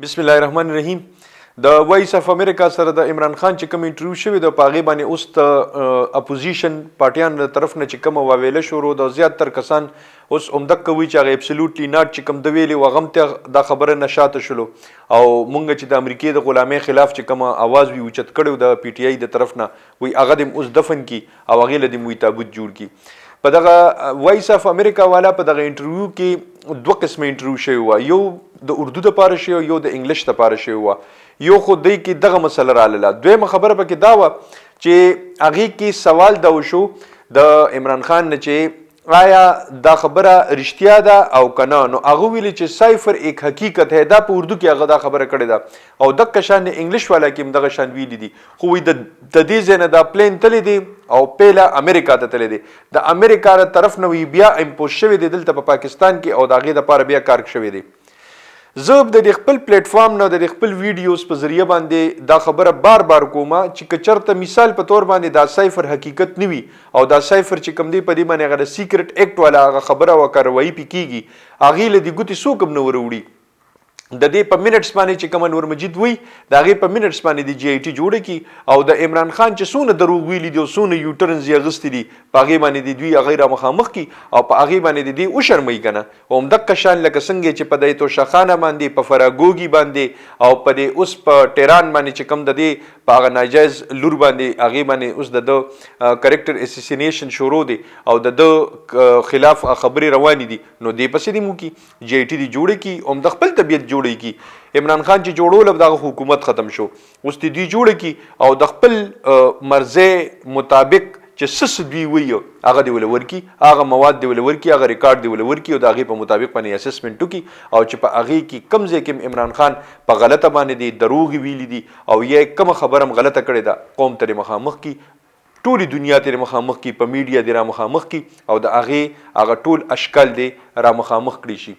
بسم الله الرحمن الرحیم د وایس اف امریکا سره د عمران خان چې کوم انټرویو شوی د پاغي باندې اوس د اپوزیشن پارټیان له طرف نه چې کوم واویله شروع د زیات تر کسان اوس عمدک کوي چې هغه ابسولوټلی ناٹ چې کوم د ویلي وغم ته د خبره نشاته شلو او مونږ چې د امریکای د غلامۍ خلاف چې کوم आवाज وی اوچت کړو د پی ټی آی د طرف نه وی هغه د اوس دفن کی او هغه له د موي تابوت جوړ کی په دغه وایس اف امریکا والا په دغه انټرویو کې دوه قسمه انټرویو شوی و یو د اردو د پاره شوی یو د انګلیش د پاره شوی و یو خو دای کې دغه مسله رااله دویمه خبره پکې دا و چې هغه کې سوال دا وشو د عمران خان نه چې آیا دا خبره رښتیا ده او کنه نو هغه ویلي چې سایفر ایک حقیقت ہے دا په اردو کې هغه دا خبره کړې ده او د کشان انګلیش والا کې دغه شان ویلي دي خو د دې ځنه دا پلین تللی دي او پیله امریکا ته تللی دي د امریکا تر طرف نو بیا امپوز شوی دی دلته په پاکستان کې او داغه د لپاره بیا کار شوی دی زه د خپل پلیټ فارم نه د خپل ویډیوز په ذریعہ باندې دا خبره بار کومه چې کچرته مثال په تور باندې دا سایفر حقیقت نیوي او دا سایفر چې کم دی په دې باندې غره سیکرټ اکټ والا خبره وکړوي پکېږي اغه له دې ګوتې سو کوم نو وروړي د دې په منټس باندې چې کوم نور مجید وي دا غي په منټس باندې د جی ای ټی جوړه کی او د عمران خان چې سونه دروغ ویلي دي او سونه یوټرنز یې غستې دي پاغي باندې د دوی غیر مخامخ کی او پاغي باندې د دې او شرمې کنه او مدک شان لکه څنګه چې په دایتو شخانه باندې په فراګوګي باندې او په دې اوس په ټیران باندې چې کوم د دې پاغه ناجایز لور باندې هغه باندې اوس د کریکټر اساسینیشن شروع دي او د خلاف خبري رواني دي نو دې پسې دي مو کی جی ای ټی دی جوړه کی او د خپل طبيعت جوړی کی عمران خان چې جوړول دغه حکومت ختم شو اوس دې جوړ کی او د خپل مرزه مطابق چې سس دی ویو هغه دی ول ورکی هغه مواد دی ول ورکی هغه ریکارډ دی ول ورکی او دغه په مطابق باندې اسسمنت کی او چې په هغه کې کم ځای کې عمران خان په غلطه باندې دی دروغ ویلی دي او یې کوم خبرم غلطه کړې ده قوم ته مخامخ کی ټولي دنیا ته مخامخ کی په میډیا دی را مخامخ کی او د هغه ټول اشکال دی را مخامخ کړی شي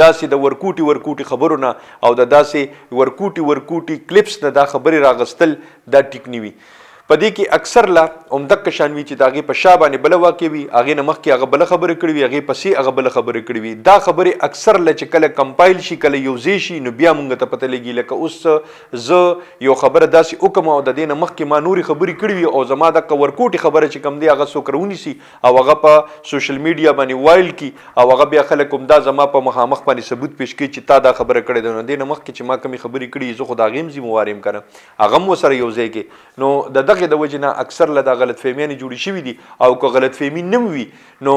داسې د ورکوټي خبرونه او د داسې ورکوټي کلیپس نه دا خبري راغستل دا ټیک نیوي په دې کې اکثر لا عمدک شانوي چې داغه په شابانه بل واقع وي هغه نه مخ کې هغه بل خبره کړی وي هغه پسې هغه بل خبره کړی وي دا خبره اکثر ل چې کله کمپایل شي کله یوزې شي نو بیا مونږ ته پته لګي لکه اوس ز یو خبره داسې حکم او د دې نه مخ کې ما نوري خبري کړی وي او زما د ورکوټي خبره چې کم دی هغه سو کرونی سي او هغه په سوشل میډیا باندې وایل کی او هغه بیا خلک کوم دا زما په مخامخ باندې ثبوت پیش کوي چې تا دا خبره کړې ده نو دې نه مخ کې چې ما کمی خبري کړی زه خدا غیم زی مواریم کړم هغه مو سره یوځای کې نو دغه د وجنه اکثر له د غلط فهمیانه جوړی شوی دي او که غلط فهمی نه وي نو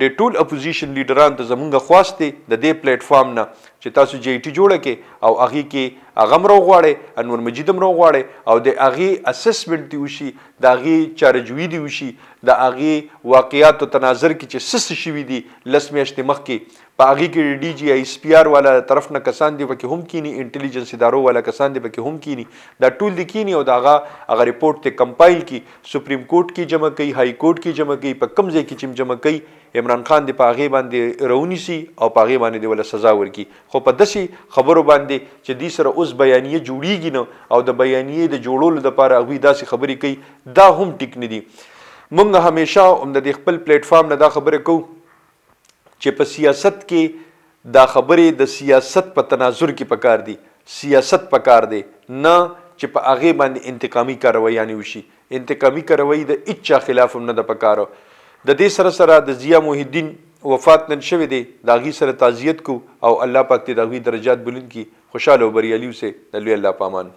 د ټول اپوزیشن لیډران ته زمونږ خواسته د دې پلیټ فارم نه چې تاسو جی ټی جوړه کې او هغه کې هغه مرو غواړي انور مجید مرو غواړي او د هغه اسسمنت دی وشي د هغه چارجوی دی وشي د هغه واقعیات او تناظر کې چې سس شوی دي لسمیاشت مخ کې په هغه کې ډي جی آی اس پی آر والا طرف نه کسان دی پکې هم کینی انټيليجنس ادارو والا کسان دی پکې هم کینی دا ټول دی کینی او داغه هغه ریپورت ته کمپایل کی سپریم کورټ کې جمع کوي های کورټ کې جمع کوي په کم ځای کې چې جمع کوي عمران خان دی په هغه باندې رونی سي او په هغه باندې دی ولا سزا ورکی خو په دسي خبرو باندې چې دې سره اوس بیانیه جوړیږي نو او د بیانیه د جوړولو لپاره هغه داسې خبرې کوي دا هم ټیک نه دي مونږ همیشه د خپل پلیټ فارم نه دا خبره کوو چې په سیاست کې دا خبرې د سیاست په تناظر کې پکار دي سیاست پکار دی نه چې په هغه باندې انتقامي کاروي یعنی وشي انتقامي کاروي د اچا خلاف هم نه د پکارو د دې سره د ضیا محی الدین وفات نن شوی دی دا غي سره تعزیت کو او الله پاک دې دا غي درجات بلند کی خوشاله او بریالي اوسه د لوی الله پامان